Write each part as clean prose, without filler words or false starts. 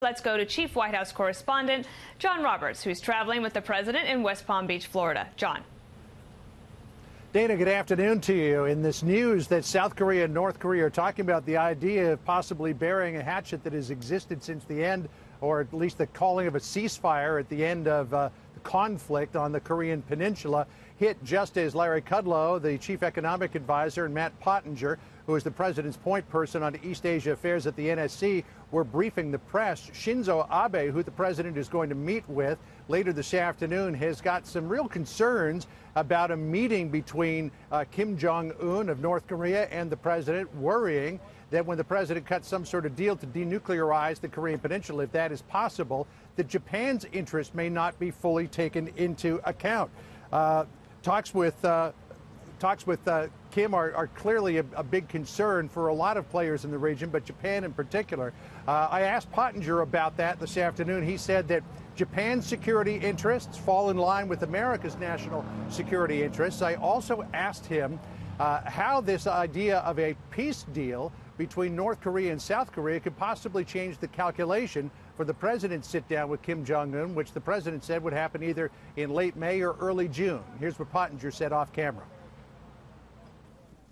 Let's go to Chief White House Correspondent John Roberts, who's traveling with the president in West Palm Beach, Florida. John. Dana, good afternoon to you. In this news that South Korea and North Korea are talking about the idea of possibly burying a hatchet that has existed since the end, or at least the calling of a ceasefire at the end of the conflict on the Korean Peninsula, hit just as Larry Kudlow, the chief economic advisor, and Matt Pottinger, who is the president's point person on East Asia affairs at the NSC, were briefing the press. Shinzo Abe, who the president is going to meet with later this afternoon, has got some real concerns about a meeting between Kim Jong-un of North Korea and the president, worrying that when the president cuts some sort of deal to denuclearize the Korean Peninsula, if that is possible, that Japan's interest may not be fully taken into account. Talks with Kim are clearly a big concern for a lot of players in the region, but Japan in particular. I asked Pottinger about that this afternoon. He said that Japan's security interests fall in line with America's national security interests. I also asked him how this idea of a peace deal between North Korea and South Korea could possibly change the calculation for the president's sit-down with Kim Jong-un, which the president said would happen either in late May or early June. Here's what Pottinger said off camera.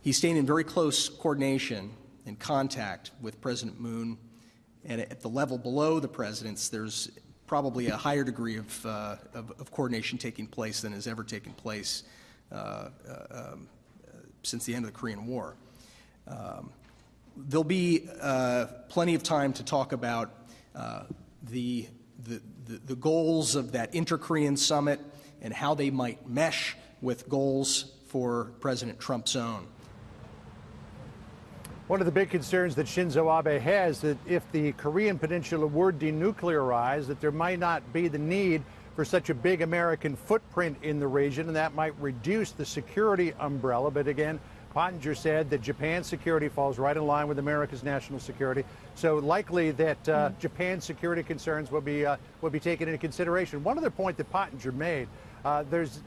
He's staying in very close coordination and contact with President Moon, and at the level below the president's, there's probably a higher degree of coordination taking place than has ever taken place since the end of the Korean War. There'll be plenty of time to talk about the goals of that inter-Korean summit and how they might mesh with goals for President Trump's own. One of the big concerns that Shinzo Abe has that if the Korean Peninsula were denuclearized, that there might not be the need for such a big American footprint in the region, and that might reduce the security umbrella. But again, Pottinger said that Japan's security falls right in line with America's national security. So likely that Japan's security concerns will be taken into consideration. One other point that Pottinger made, there's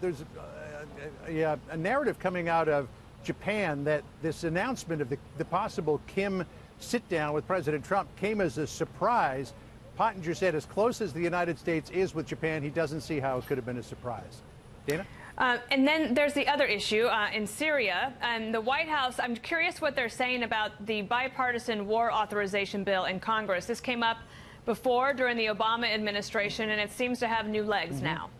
a narrative coming out of Japan that this announcement of the possible Kim sit-down with President Trump came as a surprise. Pottinger said as close as the United States is with Japan, he doesn't see how it could have been a surprise. Dana? And then there's the other issue in Syria. And the White House, I'm curious what they're saying about the bipartisan war authorization bill in Congress. This came up before during the Obama administration, and it seems to have new legs now.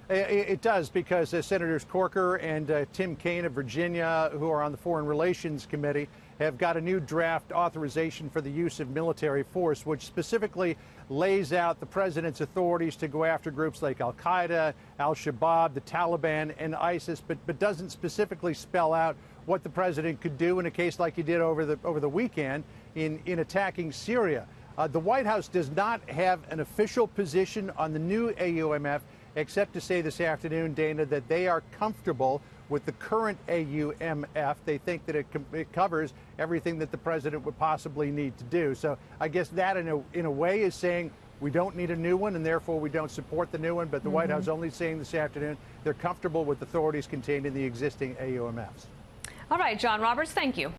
It does, because Senators Corker and Tim Kaine of Virginia, who are on the Foreign Relations Committee, have got a new draft authorization for the use of military force, which specifically lays out the president's authorities to go after groups like al-Qaeda, al-Shabaab, the Taliban, and ISIS, but doesn't specifically spell out what the president could do in a case like he did over the weekend in attacking Syria. The White House does not have an official position on the new AUMF, except to say this afternoon, Dana, that they are comfortable with the current AUMF. They think that it covers everything that the president would possibly need to do. So I guess that in a way is saying we don't need a new one, and therefore we don't support the new one. But the White House only saying this afternoon they're comfortable with authorities contained in the existing AUMFs. All right, John Roberts, thank you.